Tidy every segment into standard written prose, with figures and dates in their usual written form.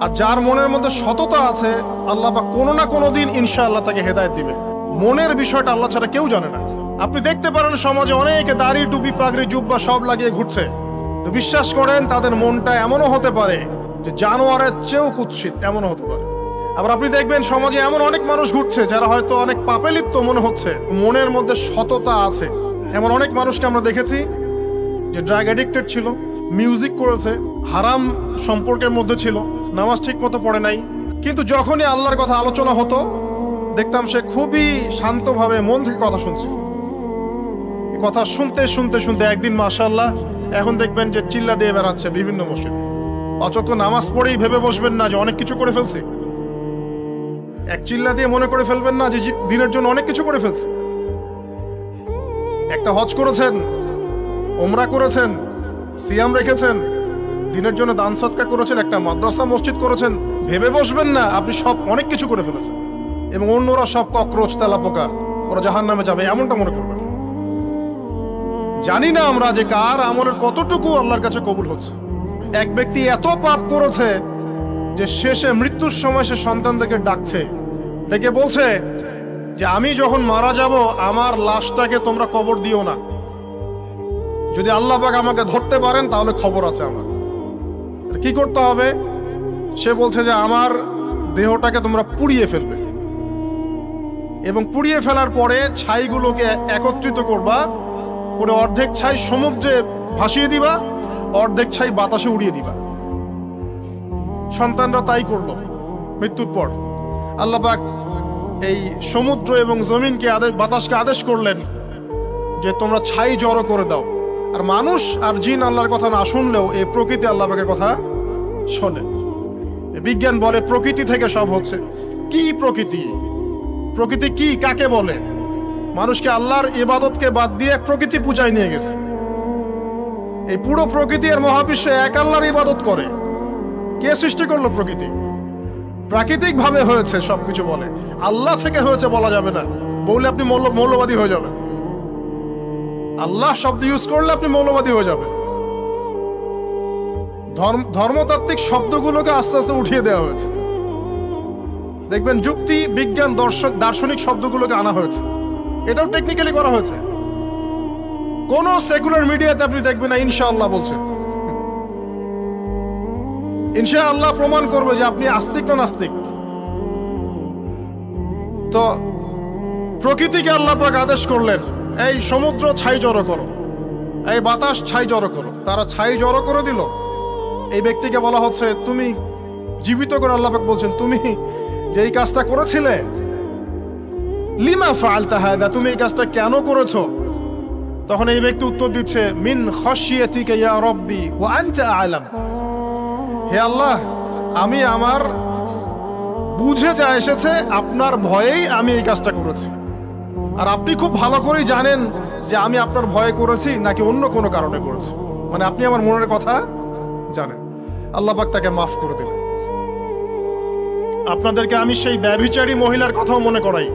আর যার মনের মধ্যে সততা আছে, আল্লাহ পাক কোনো না কোনো দিন ইনশাআল্লাহ তাকে হেদায়েত দিবে। মনের বিষয়টা আল্লাহ ছাড়া কেউ জানে না। আপনি দেখতে পারেন সমাজে অনেকে দাড়ি, টুপি, পাগড়ি, জুব্বা সব লাগিয়ে ঘুরছে, তো বিশ্বাস করেন তাদের মনটা এমনও হতে পারে যে জানোয়ারের চেয়েও কুৎসিত, এমনও হতে পারে। আবার আপনি দেখবেন সমাজে এমন অনেক মানুষ ঘুরছে যারা হয়তো অনেক পাপে লিপ্ত মনে হচ্ছে, মনের মধ্যে সততা আছে। এমন অনেক মানুষকে আমরা দেখেছি যে ড্রাগ অ্যাডিক্টেড ছিল, মিউজিক করেছে, হারাম সম্পর্কের মধ্যে ছিল, নামাজ ঠিক মতো পড়ে নাই, কিন্তু যখনই আল্লাহর কথা আলোচনা হতো দেখতাম সে খুবই শান্তভাবে মন থেকে কথা শুনছে। কথা শুনতে শুনতে শুনতে একদিন মাশাআল্লাহ এখন দেখবেন যে চিল্লা দিয়ে বেড়াচ্ছে বিভিন্ন মসজিদে। অচত নামাজ পড়েই ভেবে বসবেন না যে অনেক কিছু করে ফেলছে। এক চিল্লা দিয়ে মনে করে ফেলবেন না যে দিনের জন্য অনেক কিছু করে ফেলছে। একটা হজ করেছেন, ওমরা করেছেন, সিয়াম রেখেছেন, দিনের জন্য দান সদকা করেছেন, একটা মাদ্রাসা মসজিদ করেছেন, ভেবে বসবেন না আপনি সব অনেক কিছু করে ফেলেছেন এবং অন্যরা সব ককরোচ, তেলাপোকা, ওরা জাহান্নামে যাবে এমনটা মনে করবেন। জানি না আমরা যে কার আমলের কতটুকু আল্লাহর কাছে কবুল হচ্ছে। এক ব্যক্তি এত পাপ করেছে যে শেষে মৃত্যুর সময় সে সন্তানদেরকে ডাকছে, ডেকে বলছে যে আমি যখন মারা যাব আমার লাশটাকে তোমরা কবর দিও না, যদি আল্লাহ পাক আমাকে ধরতে পারেন তাহলে খবর আছে আমার। কি করতে হবে? সে বলছে যে আমার দেহটাকে তোমরা পুড়িয়ে ফেলবে এবং পুড়িয়ে ফেলার পরে ছাইগুলোকে একত্রিত করবা, করে অর্ধেক ছাই সমুদ্রে ভাসিয়ে দিবা, অর্ধেক ছাই বাতাসে উড়িয়ে দিবা। সন্তানরা তাই করলো। মৃত্যুর পর আল্লাহ পাক এই সমুদ্র এবং জমিনকে বাতাসকে আদেশ করলেন যে তোমরা ছাই জড়ো করে দাও। আর মানুষ আর জিন আল্লাহর কথা না শুনলেও এই প্রকৃতি আল্লাহ পাকের কথা শোনে। বিজ্ঞান বলে প্রকৃতি থেকে সব হচ্ছে। কি প্রকৃতি? প্রকৃতি কি, কাকে বলে? মানুষকে আল্লাহর ইবাদতকে বাদ দিয়ে প্রকৃতি পূজায় নিয়ে গেছে। এই পুরো প্রকৃতি আর মহাবিশ্বে এক আল্লাহর ইবাদত করে। কে সৃষ্টি করলো প্রকৃতি? প্রাকৃতিক ভাবে হয়েছে সবকিছু বলে, আল্লাহ থেকে হয়েছে বলা যাবে না। বললে আপনি মৌলবাদী হয়ে যাবেন। আল্লাহ শব্দ ইউজ করলে আপনি মৌলবাদী হয়ে যাবেন। ধর্মতাত্ত্বিক শব্দগুলোকে আস্তে আস্তে উঠিয়ে দেওয়া হয়েছে। দেখবেন যুক্তি, বিজ্ঞান, দার্শনিক শব্দগুলোকে আনা হয়েছে। এটাও টেকনিক্যালি করা হয়েছে। কোন সেকুলার মিডিয়াতে আপনি দেখবেন না ইনশাআল্লাহ বলছে। ইনশাআল্লাহ প্রমাণ করবে যে আপনি আস্তিক না নাস্তিক। তো প্রকৃতিকে আল্লাহ পাক আদেশ করলেন এই সমুদ্র ছাই জড়ো করো, এই বাতাস ছাই জড়ো করো। তারা ছাই জড়ো করে দিল। এই ব্যক্তিকে বলা হচ্ছে তুমি জীবিত করে আল্লাহ পাক বলছেন তুমি যে এই কাজটা করেছিলে, লিমা ফাআলতা হাদা, তুমি এই কাজটা কেন করেছো? তখন এই ব্যক্তি উত্তর দিচ্ছে মিন খাশিয়াতিকা ইয়া রাব্বি ওয়া আনতা আ'লাম। হে আল্লাহ, আমি আমার বুঝে যা এসেছে আপনার ভয়েই আমি এই কাজটা করেছি, আর আপনি খুব ভালো করেই জানেন যে আমি আপনার ভয়ে করেছি নাকি অন্য কোনো কারণে করেছি। মানে আপনি আমার মনের কথা জানেন। আল্লাহ পাক তাকে মাফ করে দিলেন। আপনাদেরকে আমি সেই ব্যভিচারী মহিলার কথাও মনে করাই।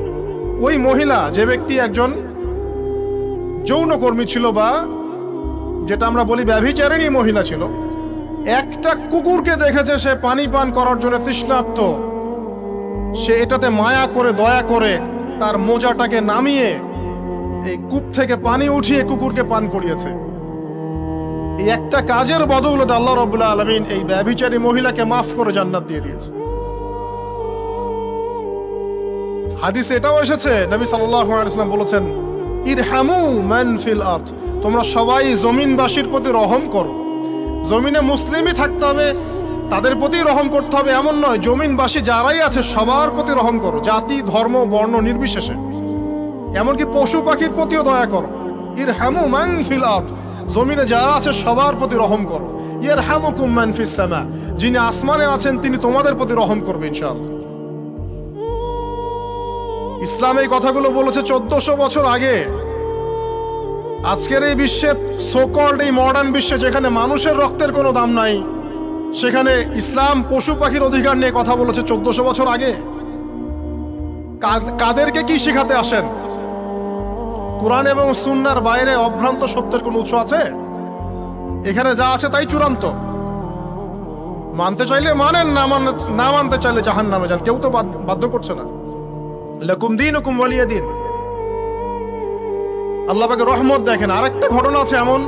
ওই মহিলা, যে ব্যক্তি একজন যৌনকর্মী ছিল, বা যেটা আমরা বলি ব্যভিচারিণী মহিলা ছিল, একটা কুকুরকে দেখেছে সে পানি পান করার জন্য তৃষ্ণার্ত, সে এটাতে মায়া করে দয়া করে তার মোজাটাকে নামিয়ে এই কূপ থেকে পানি উঠিয়ে কুকুরকে পান করিয়েছে। এই একটা কাজের বদৌলতে আল্লাহ রাব্বুল আলামিন এই ব্যভিচারী মহিলাকে মাফ করে জান্নাত দিয়ে দিয়েছে। হাদিসে এটাও এসেছে, নবী সাল্লাল্লাহু আলাইহি ওয়াসাল্লাম বলেছেন ইরহামু মান ফিল আরদ, তোমরা সবাই জমিনবাসীর প্রতি রহম করো। জমিনে মুসলিমই থাকতে হবে, তাদের প্রতি রহম করতে হবে এমন নয়, জমিনবাসী যারাই আছে সবার প্রতি রহম করো, জাতি, ধর্ম, বর্ণ নির্বিশেষে। এমনকি পশু পাখির প্রতিও দয়া করো। ইরহামু মান ফিল আরদ, জমিনে যারা আছে সবার প্রতি রহম করো। ইয়ারহামুকুম মান ফিস সামা, যিনি আসমানে আছেন তিনি তোমাদের প্রতি রহম করবে ইনশাআল্লাহ। ইসলাম এই কথাগুলো বলেছে 1400 বছর আগে। আজকের এই বিশ্বের সোকল্ড এই মডার্ন বিশ্বে যেখানে মানুষের রক্তের কোনো দাম নাই, সেখানে ইসলাম পশু পাখির অধিকার নিয়ে কথা বলেছে 1400 বছর আগে। কাদেরকে কি শেখাতে আসেন? কোরআন এবং সুন্নাহর বাইরে অভ্রান্ত সত্যের কোনো উৎস আছে? এখানে যা আছে তাই চূড়ান্ত। মানতে চাইলে মানেন, না মানতে চাইলে জাহান্নামে যান, কেউ তো বাধ্য করছে না। লাকুম দীনুকুম ওয়ালিয়া দিন। আল্লাহ পাকের রহমত দেখেন। আরেকটা ঘটনা আছে এমন,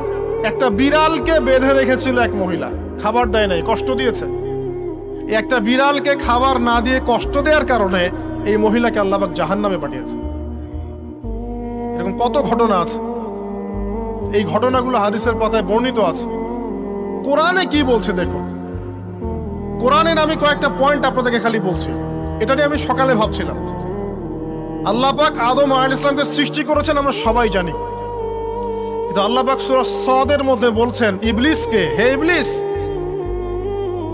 একটা বিড়ালকে বেঁধে রেখেছিল এক মহিলা, খাবার দেয় নাই, কষ্ট দিয়েছে। একটা বিড়ালকে খাবার না দিয়ে কষ্ট দেওয়ার কারণে এই মহিলাকে আল্লাহ পাক জাহান্নামে পাঠিয়েছে। এরকম কত ঘটনা আছে, এই ঘটনাগুলো হাদিসের পাতায় বর্ণিত আছে। কোরআনে কি বলছে দেখো, কোরআনের আমি কয়েকটা পয়েন্ট আপনাদেরকে খালি বলছি, এটা নিয়ে আমি সকালে ভাবছিলাম। আল্লাহ পাক আদম আলাইহিস সালামকে সৃষ্টি করেছেন আমরা সবাই জানি, কিন্তু আল্লাহ পাক সূরা সাদের মধ্যে বলছেন ইবলিসকে, হে ইবলিস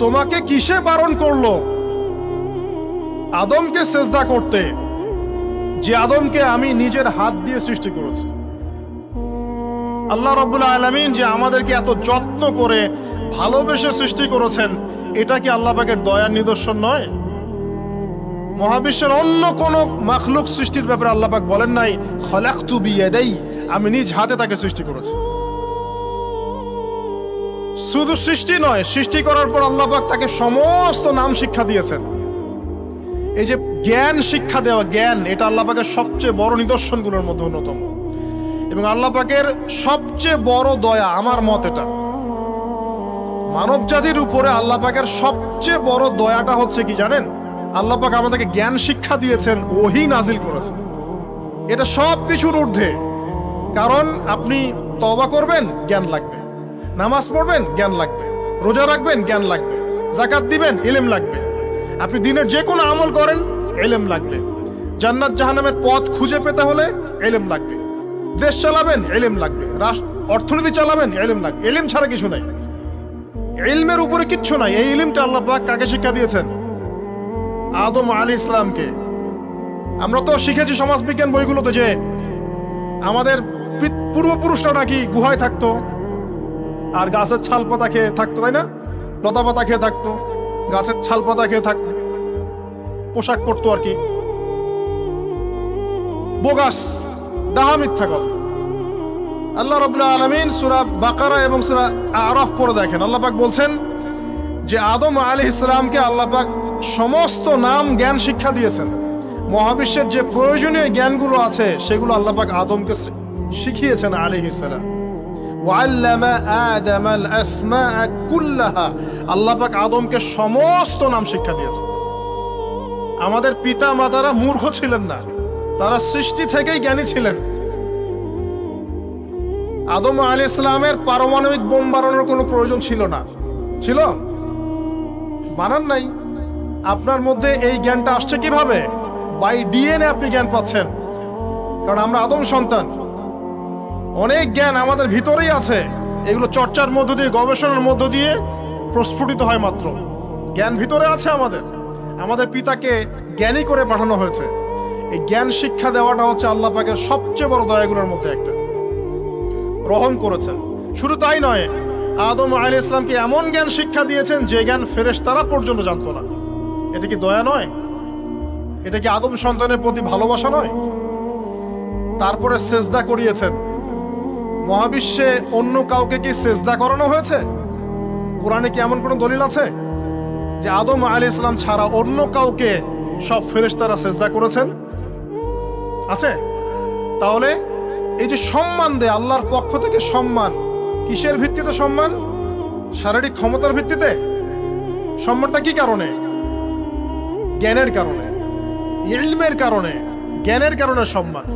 তোমাকে কিসে বারণ করলো আদমকে সেজদা করতে, যে আদমকে আমি নিজের হাত দিয়ে সৃষ্টি করেছি। আল্লাহ রাব্বুল আলামিন যে আমাদেরকে এত যত্ন করে ভালোবেসে সৃষ্টি করেছেন, এটা কি আল্লাহ পাকের দয়ার নিদর্শন নয়? মহাবিশ্বের অন্য কোন মাখলুক সৃষ্টির ব্যাপারে আল্লাহ পাক বলেন নাই খলাকতু বিয়াদাই, আমি নিজ হাতে তাকে সৃষ্টি করেছি। শুধু সৃষ্টি নয়, সৃষ্টি করার পর আল্লাহ পাক তাকে সমস্ত নাম শিক্ষা দিয়েছেন। এই যে জ্ঞান শিক্ষা দেওয়া, জ্ঞান, এটা আল্লাহ পাকের সবচেয়ে বড় নিদর্শনগুলোর মধ্যে অন্যতম। এবং আল্লাহ পাকের সবচেয়ে বড় দয়া, আমার মত এটা, মানব জাতির উপরে আল্লাহ পাকের সবচেয়ে বড় দয়াটা হচ্ছে কি জানেন? আল্লাহ পাক আমাদেরকে জ্ঞান শিক্ষা দিয়েছেন, ওহী নাজিল করেছেন। এটা সব কিছুর ঊর্ধ্বে। কারণ আপনি তওবা করবেন, জ্ঞান লাগবে। নামাজ পড়বেন, জ্ঞান লাগবে। রোজা রাখবেন, জ্ঞান লাগবে। যাকাত দিবেন, ইলম লাগবে। আপনি দিনের যে কোনো আমল করেন, ইলম লাগবে। জান্নাত জাহান্নামের পথ খুঁজে পেতে হলে ইলম লাগবে। দেশ চালাবেন, ইলম লাগবে। অর্থনীতি চালাবেন, ইলম লাগবে। ইলম ছাড়া কিছু নাই, ইলমের উপরে কিচ্ছু নাই। এই ইলমটা আল্লাহ পাক কাকে শিক্ষা দিয়েছেন? আদম আলাইহিস সালামকে। আমরা তো শিখেছি সমাজবিজ্ঞান বইগুলোতে যে আমাদের পূর্বপুরুষরা নাকি গুহায় থাকতো আর গাছের ছাল পাতা খেয়ে থাকতো, তাই না? লতা পাতা খেয়ে থাকতো, গাছের ছাল পাতা খেয়ে থাকতো, পোশাক পরতো আর কি। বোগাস, ডাহা, মিথ্যা কথা। আল্লাহ রাব্বুল আলামিন সূরা বাকারা এবং সূরা আরাফ পড়ে দেখেন, আল্লাহ পাক বলছেন যে আদম আলাইহিস সালামকে আল্লাহ পাক সমস্ত নাম জ্ঞান শিক্ষা দিয়েছেন। মহাবিশ্বের যে প্রয়োজনীয় জ্ঞানগুলো আছে সেগুলো আল্লাহ পাক আদমকে শিখিয়েছেন আলাইহিস সালাম। ওয়াল্লামা আদামাল আসমাআ কুল্লাহা, আল্লাহ পাক আদমকে সমস্ত নাম শিক্ষা দিয়েছেন। আমাদের পিতা মাতারা মূর্খ ছিলেন না, তারা সৃষ্টি থেকেই জ্ঞানী ছিলেন। আদম আলাইহিস সালামের পারমাণবিক বোম বানানোর কোনো প্রয়োজন ছিল না। ছিল? বানান নাই। আপনার মধ্যে এই জ্ঞানটা আসছে কিভাবে? বাই ডিএনএ আপনি জ্ঞান পাচ্ছেন, কারণ আমরা আদম সন্তান। অনেক জ্ঞান আমাদের ভিতরেই আছে, এগুলো চর্চার মধ্য দিয়ে, গবেষণার মধ্য দিয়ে প্রস্ফুটিত হয় মাত্র। জ্ঞান ভিতরে আছে আমাদের। আমাদের পিতাকে জ্ঞানী করে পাঠানো হয়েছে। এই জ্ঞান শিক্ষা দেওয়াটা হচ্ছে আল্লাহ পাকের সবচেয়ে বড় দয়াগুলোর মধ্যে একটা। রহম করেছেন। শুধু তাই নয়, আদম আলাইহিস সালামকে এমন জ্ঞান শিক্ষা দিয়েছেন যে জ্ঞান ফেরেশতারা পর্যন্ত জানতো না। এটা কি দয়া নয়? এটা কি আদম সন্তানের প্রতি ভালোবাসা নয়? তারপরে সেজদা করিয়েছেন। মহাবিশ্বে অন্য কাউকে কি সেজদা করানো হয়েছে? কোরআনে কি এমন কোন দলিল আছে যে আদম আলাইহিস সালাম ছাড়া অন্য কাউকে সব ফেরেশতারা সেজদা করেছেন? আছে? তাহলে এই যে সম্মান দেয় আল্লাহর পক্ষ থেকে, সম্মান কিসের ভিত্তিতে? সম্মান শারীরিক ক্ষমতার ভিত্তিতে? সম্মানটা কি কারণে? জ্ঞানের কারণে, ইলমের কারণে, জ্ঞানের কারণে সম্মান।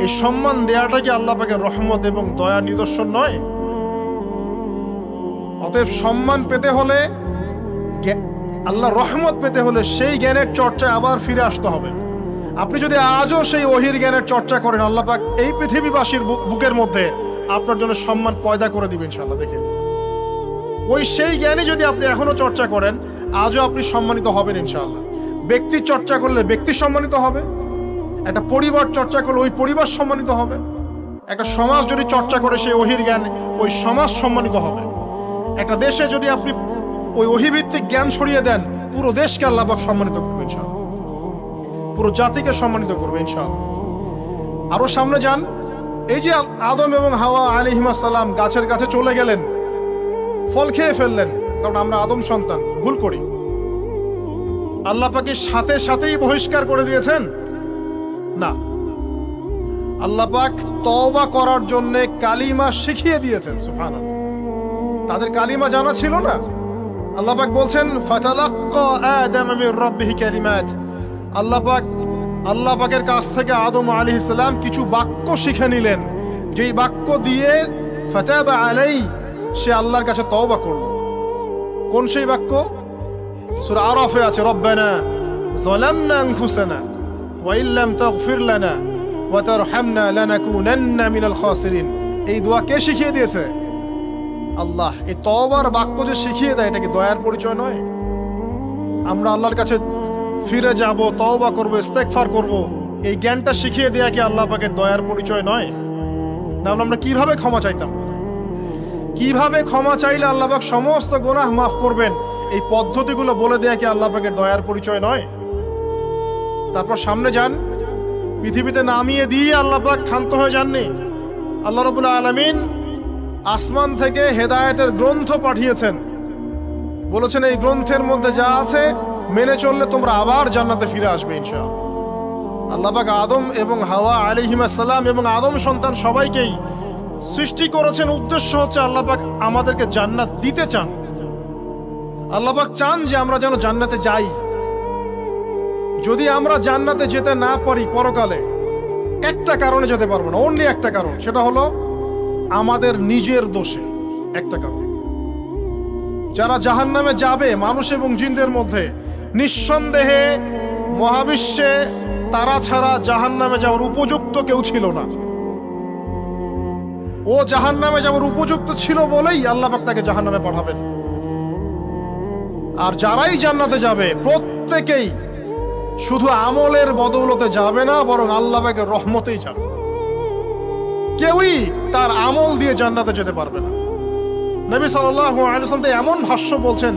এই সম্মান দেয়াটা কি আল্লাহ পাকের রহমত এবং দয়া নিদর্শন নয়? অতএব সম্মান পেতে হলে, আল্লাহর রহমত পেতে হলে সেই জ্ঞানের চর্চায় আবার ফিরে আসতে হবে। আপনি যদি আজও সেই ওহির জ্ঞানের চর্চা করেন, আল্লাহ পাক এই পৃথিবীবাসীর বুকের মধ্যে আপনার জন্য সম্মান পয়দা করে দিবেন ইনশাআল্লাহ। দেখেন, ওই সেই জ্ঞানী যদি আপনি এখনো চর্চা করেন, আজও আপনি সম্মানিত হবেন ইনশাআল্লাহ। ব্যক্তি চর্চা করলে ব্যক্তি সম্মানিত হবে, একটা পরিবার চর্চা করলে ওই পরিবার সম্মানিত হবে, একটা সমাজ যদি চর্চা করে সেই ওহির জ্ঞান, ওই সমাজ সম্মানিত হবে। একটা দেশে যদি আপনি ওই ওহিভিত্তিক জ্ঞান ছড়িয়ে দেন, পুরো দেশকে আল্লাহ পাক সম্মানিত করবে ইনশাআল্লাহ, পুরো জাতিকে সম্মানিত করবে ইনশাআল্লাহ। আরো সামনে যান, এই যে আদম এবং হাওয়া আলাইহিস সালাম গাছের কাছে চলে গেলেন, ফল খেয়ে ফেললেন, কারণ আমরা আদম সন্তান, ভুল করি। আল্লাহ পাকের সাথে সাথেই বহিষ্কার করে দিয়েছেন? না, আল্লাহ পাক তওবা করার জন্য কালিমা শিখিয়ে দিয়েছেন। সুবহানাল্লাহ, তাদের কালিমা জানা ছিল না। আল্লাহ পাক বলছেন ফাতালাক্কা আদম মির রাব্বিহি কালিমাত, আল্লাহ পাকের কাছ থেকে আদম আলাইহিস সালাম কিছু বাক্য শিখে নিলেন, যেই বাক্য দিয়ে ফাতাবা আলাইহি, সে আল্লাহর কাছে তওবা করল। কোন সেই বাক্য? সূরা আরাফে আছে, রব্বানা যালামনা আনফুসানা ওয়া ইল্লাম তাগফির লানা ওয়া তারহামনা লানাকুনান্না মিনাল খাসিরিন। এই দোয়া কে শিখিয়ে দিয়েছে? আল্লাহ। এই তওবার বাক্য যে শিখিয়ে দেয়, এটা কি দয়ার পরিচয় নয়? আমরা আল্লাহর কাছে ফিরে যাব, তওবা করব, ইস্তেগফার করব, এই জ্ঞানটা শিখিয়ে দেয়া কি আল্লাহ পাকের দয়ার পরিচয় নয়? তাহলে আমরা কিভাবে ক্ষমা চাইতাম? কিভাবে ক্ষমা চাইলে আল্লাহ পাক সমস্ত গুনাহ মাফ করবেন, এই পদ্ধতিগুলো বলে দেয়া কি আল্লাহ পাকের দয়ার পরিচয় নয়? তারপর সামনে যান, পৃথিবীতে নামিয়ে দিয়ে আল্লাহ পাক ক্ষান্ত হয়ে যাননি। আল্লাহ রাব্বুল আলামিন আসমান থেকে হেদায়েতের গ্রন্থ পাঠিয়েছেন, বলেছেন এই গ্রন্থের মধ্যে যা আছে মেনে চললে তোমরা আবার জান্নাতে ফিরে আসবে ইনশাআল্লাহ। আল্লাহ পাক আদম এবং হাওয়া আলাইহিস সালাম এবং আদম সন্তান সবাইকেই সৃষ্টি করেছেন, উদ্দেশ্য হচ্ছে আল্লাহ পাক আমাদেরকে জান্নাত দিতে চান। আল্লাহ পাক চান যে আমরা যেন জান্নাতে যাই। যদি আমরা জান্নাতে যেতে না পারি পরকালে, একটা কারণে যেতে পারবো না, অনলি একটা কারণ, সেটা হলো আমাদের নিজের দোষে। একটা কারণ। যারা জাহান্নামে যাবে মানুষ এবং জিনদের মধ্যে, নিঃসন্দেহে মহাবিশ্বে তারা ছাড়া জাহান্নামে যাওয়ার উপযুক্ত কেউ ছিল না। ও জাহান্নামে যাওয়ার উপযুক্ত ছিল বলেই আল্লাহ পাক তাকে জাহান্নামে পাঠাবেন। আর যারাই জান্নাতে যাবে প্রত্যেকেই শুধু আমলের বদৌলতে যাবে না, বরং আল্লাহ পাকের রহমতেই যাবে। কেউই তার আমল দিয়ে জান্নাতে যেতে পারবে না। নবী সাল্লাল্লাহু আলাইহি ওয়াসাল্লাম এমন ভাষ্য বলছেন,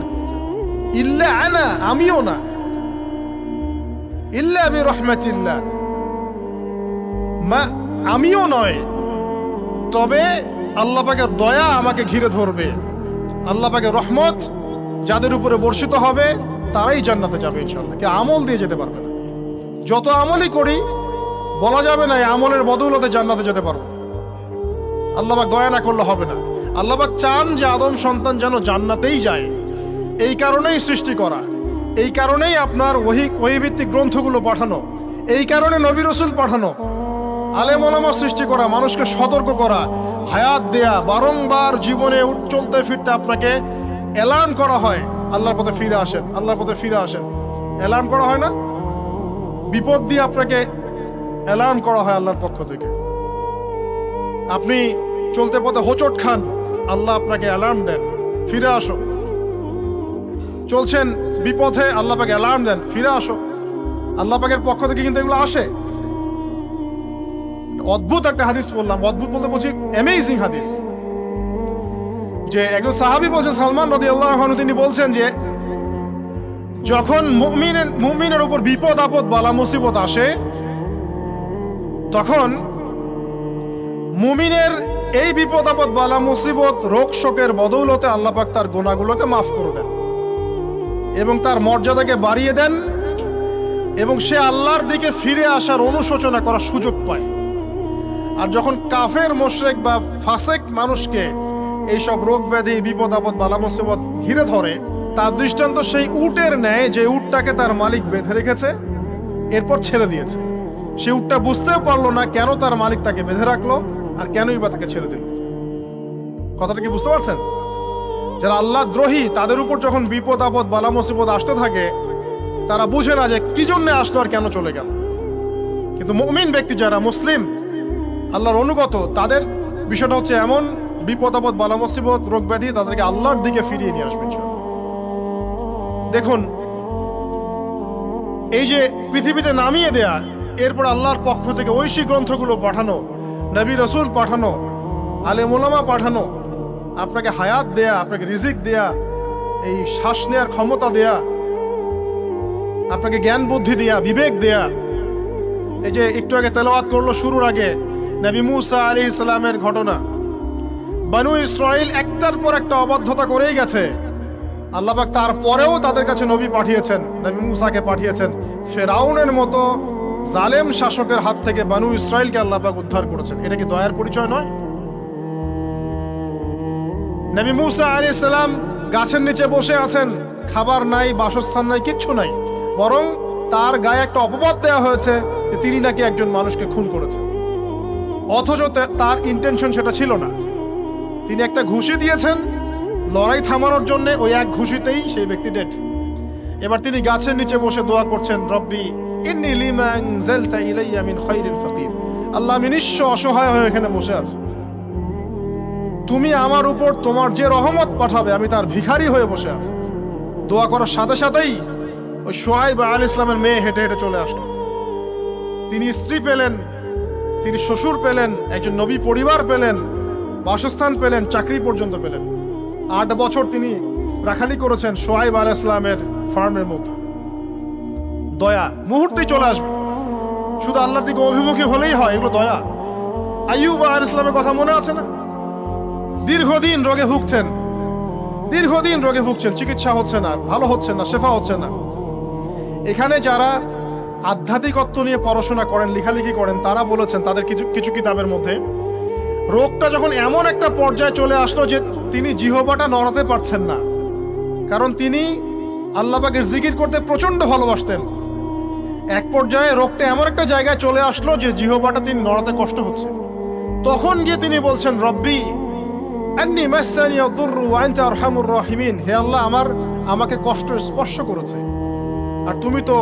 ইল্লা আনা, আমিও না, ইল্লা বিরহমাতিল্লাহ, আমিও নয়, তবে আল্লাহ পাকের দয়া আমাকে ঘিরে ধরবে। আল্লাহ পাকের রহমত যাদের উপরে বর্ষিত হবে তারাই জান্নাতে যাবে ইনশাআল্লাহ। কে আমল দিয়ে যেতে পারবে না। যত আমলই করি বলা যাবে না এই আমলের বদৌলতে জান্নাতে যেতে পারবো। আল্লাহ পাক দয়া না করলে হবে না। আল্লাহ পাক চান যে আদম সন্তান যেন জান্নাতেই যায়। এই কারণেই সৃষ্টি করা, এই কারণেই আপনার ওহীভিত্তিক গ্রন্থগুলো পাঠানো, এই কারণে নবী রাসূল পাঠানো, আলেম ওলামা সৃষ্টি করা, মানুষকে সতর্ক করা, হায়াত দেয়া, বারংবার জীবনে চলতে ফিরতে আপনাকে অ্যালার্ম করা হয়, আল্লাহর পথে ফিরে আসেন, আল্লাহর পথে ফিরে আসেন। অ্যালার্ম করা হয় না? বিপদ দিয়ে আপনাকে অ্যালার্ম করা হয় আল্লাহর পক্ষ থেকে। আপনি চলতে পথে হোঁচট খান, আল্লাহ আপনাকে অ্যালার্ম দেন, ফিরে আসো। চলছেন বিপথে, আল্লাহ পাক অ্যালার্ম দেন, ফিরে আসো। আল্লাহ পাকের পক্ষ থেকে কিন্তু এগুলো আসে। অদ্ভুত একটা হাদিস বললাম, অদ্ভুত বলতে বলছি অ্যামেজিং হাদিস, যে একজন সাহাবী বলছেন, সালমান রাদিয়াল্লাহু আনহু, তিনি বলছেন যে যখন মুমিনের উপর বিপদ আপদ বালা মুসিবত আসে, তখন মুমিনের এই বিপদ আপদ বালা মুসিবত রোগ শোকের বদৌলতে আল্লাহ পাক তার গুনাহগুলোকে মাফ করে দেন এবং তার মর্যাদাকে বাড়িয়ে দেন, এবং সে আল্লাহর দিকে ফিরে আসার অনুশোচনা করার সুযোগ পায়। আর যখন কাফের মুশরিক বা ফাসেক মানুষকে এইসব রোগ ব্যাধি বিপদ আপদ বালা মুসিবত ঘিরে ধরে, তার দৃষ্টান্ত সেই উটের ন্যায় যে উটটাকে তার মালিক বেঁধে রেখেছে, এরপর ছেড়ে দিয়েছে। সে উটটা বুঝতেও পারলো না কেন তার মালিক তাকে বেঁধে রাখলো আর কেনই বা তাকে ছেড়ে দিল। কথাটা কি বুঝতে পারছেন? যারা আল্লাহ দ্রোহী, তাদের উপর যখন বিপদ আপদ বালা মুসিবত আসতে থাকে, তারা বুঝে না যে কি জন্য আসলো আর কেন চলে গেল। কিন্তু মুমিন ব্যক্তি যারা মুসলিম, আল্লাহর অনুগত, তাদের বিষয়টা হচ্ছে এমন বিপদ আপদ বালা মুসিবত রোগ ব্যাধি তাদেরকে আল্লাহর দিকে ফিরিয়ে নিয়ে আসবে। দেখুন, এই যে পৃথিবীতে নামিয়ে দেয়া, এরপর আল্লাহর পক্ষ থেকে ঐশী গ্রন্থগুলো পাঠানো, নবী রাসূল পাঠানো, আলেম ওলামা পাঠানো, আপনাকে হায়াত দেয়া, আপনাকে রিজিক দেয়া, এই শ্বাস নেয়ার ক্ষমতা দেয়া, আপনাকে জ্ঞান বুদ্ধি দেয়া, বিবেক দেয়া। এই যে একটু আগে তেলাওয়াত করলো শুরুর আগে নবী মুসা আলাইহিস সালামের ঘটনা। বনু ইসরাইল একটার পর একটা অবাধ্যতা করেই গেছে, আল্লাহ পাক তারপরেও তাদের কাছে নবী পাঠিয়েছেন, নবী মুসাকে পাঠিয়েছেন। ফেরাউনের মতো জালেম শাসকের হাত থেকে বানু ইসরাইলকে আল্লাহ পাক উদ্ধার করেছেন। এটা কি দয়ার পরিচয় নয়? নবী মুসা আলাইহিস সালাম গাছের নিচে বসে আছেন, খাবার নাই, বাসস্থান নাই, কিচ্ছু নাই, বরং তার গায়ে একটা অপবাদ দেওয়া হয়েছে যে তিনি নাকি একজন মানুষকে খুন করেছেন, অথচ তার ইন্টেনশন সেটা ছিল না। তিনি একটা ঘুষি দিয়েছেন লড়াই থামানোর জন্য, ওই এক ঘুষিতেই সেই ব্যক্তি ডেড। এবার তিনি গাছের নিচে বসে দোয়া করছেন, রব্বি ইন্নী লিমা আনজালতা ইলাইয়া মিন খায়রিল ফাকির। আল্লাহ, আমি নিঃস্ব অসহায় হয়ে এখানে বসে আছি, তুমি আমার উপর তোমার যে রহমত পাঠাবে আমি তার ভিখারি হয়ে বসে আছি। দোয়া করার সাথে সাথেই ওই শুআয়ব আলাইহিস সালামের মেয়ে হেঁটে হেঁটে চলে আসলো। তিনি স্ত্রী পেলেন, তিনি শ্বশুর পেলেন, একজন নবী পরিবার পেলেন, বাসস্থান পেলেন, চাকরি পর্যন্ত পেলেন। 8 বছর তিনি রাখালি করেছেন শুআয়ব আলাইহিস সালামের ফার্মের মধ্যে। দয়া মুহূর্তেই চলে আসবে, শুধু আল্লাহর দিকে অভিমুখী হলেই হয়, এগুলো দয়া। আইয়ুব আলাইহিস সালামের কথা মনে আছে না? দীর্ঘদিন রোগে ভুগছেন, দীর্ঘদিন রোগে ভুগছেন, চিকিৎসা হচ্ছে না, ভালো হচ্ছে না, শেফা হচ্ছে না। এখানে যারা আধ্যাত্মিকত্ব নিয়ে পড়াশোনা করেন, লেখালেখি করেন, তারা বলেছেন তাদের কিছু কিছু কিতাবের মধ্যে, রোগটা যখন এমন একটা পর্যায়ে চলে আসলো যে তিনি জিহ্বাটা নড়াতে পারছেন না, কারণ তিনি আল্লাহ পাকের জিকির করতে প্রচন্ড ভালোবাসতেন। এক পর্যায়ে রোগটা এমন একটা জায়গায় চলে আসলো যে জিহ্বাটা তিনি নড়াতে কষ্ট হচ্ছে। তখন গিয়ে তিনি বলছেন, রব্বি আন্নী মাসসানি আদ-দুররু ওয়া আনতা আরহামুর রাহিমিন। হে আল্লাহ, আমাকে কষ্ট স্পর্শ করেছে, আর তুমি তো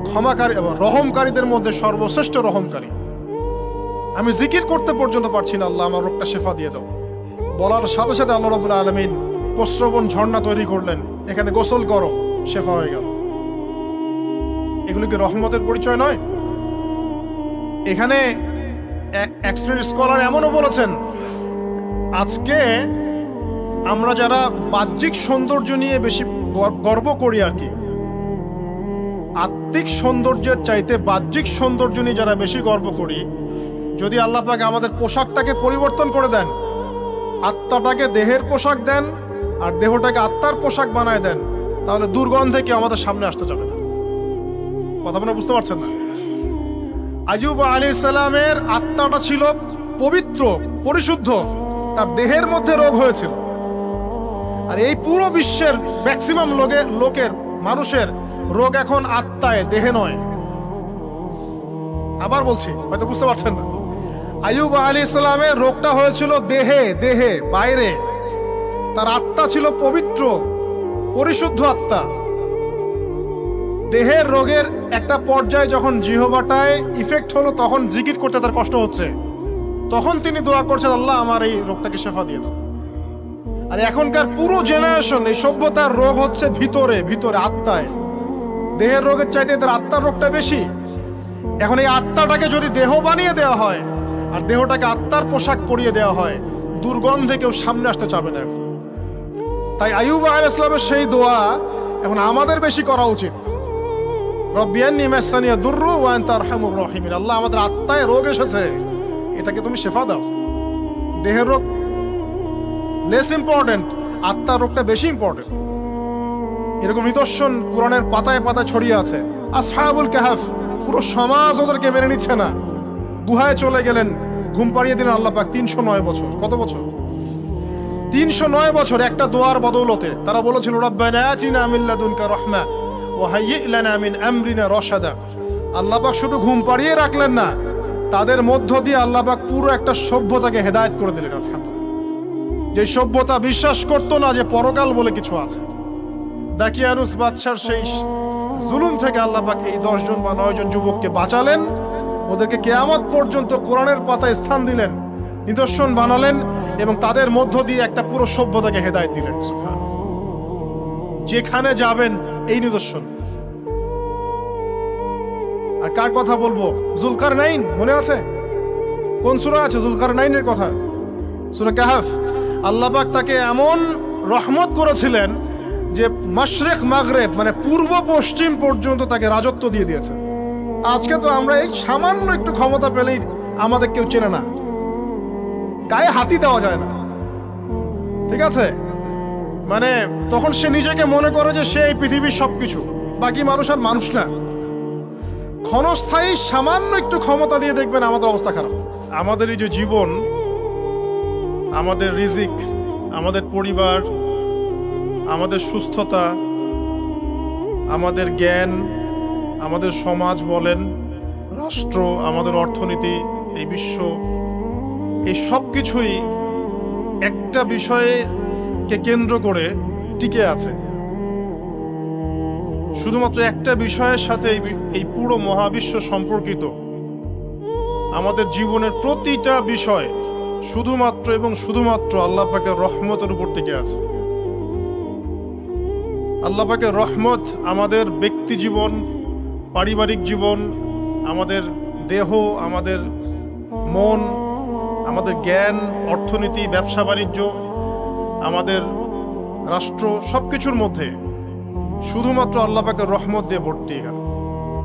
ক্ষমাকারী এবং রহমকারীদের মধ্যে সর্বশ্রেষ্ঠ রহমকারী। আমি জিকির করতে পর্যন্ত পারছি না, আল্লাহ আমার রোগটা শেফা দিয়ে দাও। বলার সাথে সাথে আল্লাহ রাব্বুল আলামিন প্রস্রবণ ঝর্ণা তৈরি করলেন, এখানে গোসল করো, শেফা হয়ে গেল। এগুলো কি রহমতের পরিচয় নয়? এখানে এক শ্রেণীর স্কলার এমনও বলেছেন, আজকে আমরা যারা বাহ্যিক সৌন্দর্য নিয়ে বেশি গর্ব করি আর কি, আত্মিক সৌন্দর্যের চাইতে বাহ্যিক সৌন্দর্য নিয়ে যারা বেশি গর্ব করি, যদি আল্লাহ পাক আমাদের পোশাকটাকে পরিবর্তন করে দেন, আত্মাটাকে দেহের পোশাক দেন আর দেহটাকে আত্মার পোশাক বানায় দেন, তাহলে দুর্গন্ধে কেউ আমাদের সামনে আসতে যাবে না। কথা আপনারা বুঝতে পারছেন না? আইয়ুব আলাইহিস সালামের আত্মাটা ছিল পবিত্র, পরিশুদ্ধ, তার দেহের মধ্যে রোগ হয়েছিল। আর এই পুরো বিশ্বের ম্যাক্সিমাম লোকের মানুষের রোগ এখন আত্মায়, দেহে নয়। আবার বলছি, হয়তো বুঝতে পারছেন না। আইয়ুব আলাইহিস সালামের রোগটা হয়েছিল দেহে, বাইরে। তার আত্মা ছিল পবিত্র, পরিশুদ্ধ আত্মা। দেহের রোগের একটা পর্যায়ে যখন জিহ্বাটায় ইফেক্ট হলো, তখন জিকির করতে তার কষ্ট হচ্ছে, তখন তিনি দোয়া করছেন, আল্লাহ আমার এই রোগটাকে শেফা দিয়ে দাও। আর এখনকার পুরো জেনারেশন, এই সভ্যতার রোগ হচ্ছে ভিতরে, আত্মায়। দেহের রোগের চাইতে তার আত্মার রোগটা বেশি। এখন এই আত্মাটাকে যদি দেহ বানিয়ে দেওয়া হয় আর দেহটাকে আত্মার পোশাক পরিয়ে দেওয়া হয়, দুর্গন্ধে কেউ সামনে আসতে চাবে না। তাই আইয়ুব আলাইহিস সালামের সেই দোয়া এখন আমাদের বেশি করা উচিত। রব্বি আন্নী মাসসানি আদ-দুররু ওয়া আনতা আরহামুর রাহিমিন। আল্লাহ, আমাদের আত্মায় রোগ এসেছে, এটাকে তুমি শেফা দাও। দেহের রোগ লেস ইম্পর্টেন্ট, আত্মার রোগটা বেশি ইম্পর্টেন্ট। এরকম নিদর্শন কোরআনের পাতায় পাতায় ছড়িয়ে আছে। আসহাবুল কাহফ, পুরো সমাজ ওদেরকে মেনে নিচ্ছে না, গুহায় চলে গেলেন, ঘুম পাড়িয়ে দিলেন আল্লাহ পাক। 309 বছর। কত বছর? 309 বছর একটা দোয়ার বদৌলতে। তারা বলেছিল, রব্বানা আতিনা মিন লাদুনকা রাহমা ওয়া হাইয়্যি লানা মিন আমরিনা রাশাদা। আল্লাহ পাক শুধু ঘুম পাড়িয়ে রাখলেন না, তাদের মধ্য দিয়ে আল্লাহ পাক পুরো একটা সভ্যতাকে হেদায়েত করে দিলেন। আলহামদুলিল্লাহ। যে সভ্যতা বিশ্বাস করত না যে পরকাল বলে কিছু আছে, দাকিয়ানুস বাদশার সেই জুলুম থেকে আল্লাহ পাক এই 10 জন বা 9 জন যুবককে বাঁচালেন, ওদেরকে কিয়ামত পর্যন্ত কোরআনের পাতায় স্থান দিলেন, নিদর্শন বানালেন, এবং তাদের মধ্য দিয়ে একটা পুরো সভ্যতাকে হেদায়েত দিলেন। সুবহানাল্লাহ। যেখানে যাবেন এই নিদর্শন। আর কার কথা বলবো? যুলকারনাইন, মনে আছে? কোন সূরা আছে যুলকারনাইনের কথা? সূরা কাহফ। আল্লাহ পাক তাকে এমন রহমত করেছিলেন যে মাশরিক মাগরিব, মানে পূর্ব পশ্চিম পর্যন্ত তাকে রাজত্ব দিয়ে দিয়েছে। আজকে তো আমরা এই সামান্য একটু ক্ষমতা পেলেই আমাদের কেউ চেনে না, গায়ে হাতি দেওয়া যায় না। ঠিক আছে? মানে তখন সে নিজেকে মনে করে যে সে এই পৃথিবীর সবকিছু, বাকি মানুষ আর মানুষ না। ক্ষণস্থায়ী সামান্য একটু ক্ষমতা দিয়ে দেখবেন আমাদের অবস্থা খারাপ। আমাদের এই যে জীবন, আমাদের রিজিক, আমাদের পরিবার, আমাদের সুস্থতা, আমাদের জ্ঞান, আমাদের সমাজ বলেন, রাষ্ট্র, আমাদের অর্থনীতি, এই বিশ্ব, এই সব কিছুই একটা বিষয়কে কেন্দ্র করে টিকে আছে। শুধুমাত্র একটা বিষয়ের সাথে এই পুরো মহাবিশ্ব সম্পর্কিত। আমাদের জীবনের প্রতিটা বিষয় শুধুমাত্র এবং শুধুমাত্র আল্লাহ পাকের রহমতের উপর টিকে আছে। আল্লাহ পাকের রহমত আমাদের ব্যক্তি জীবন, পারিবারিক জীবন, আমাদের দেহ, আমাদের মন, আমাদের জ্ঞান, অর্থনীতি, ব্যবসা বাণিজ্য, আমাদের রাষ্ট্র, সবকিছুর মধ্যে শুধুমাত্র আল্লাহ পাকের রহমত দিয়ে ভর্তি।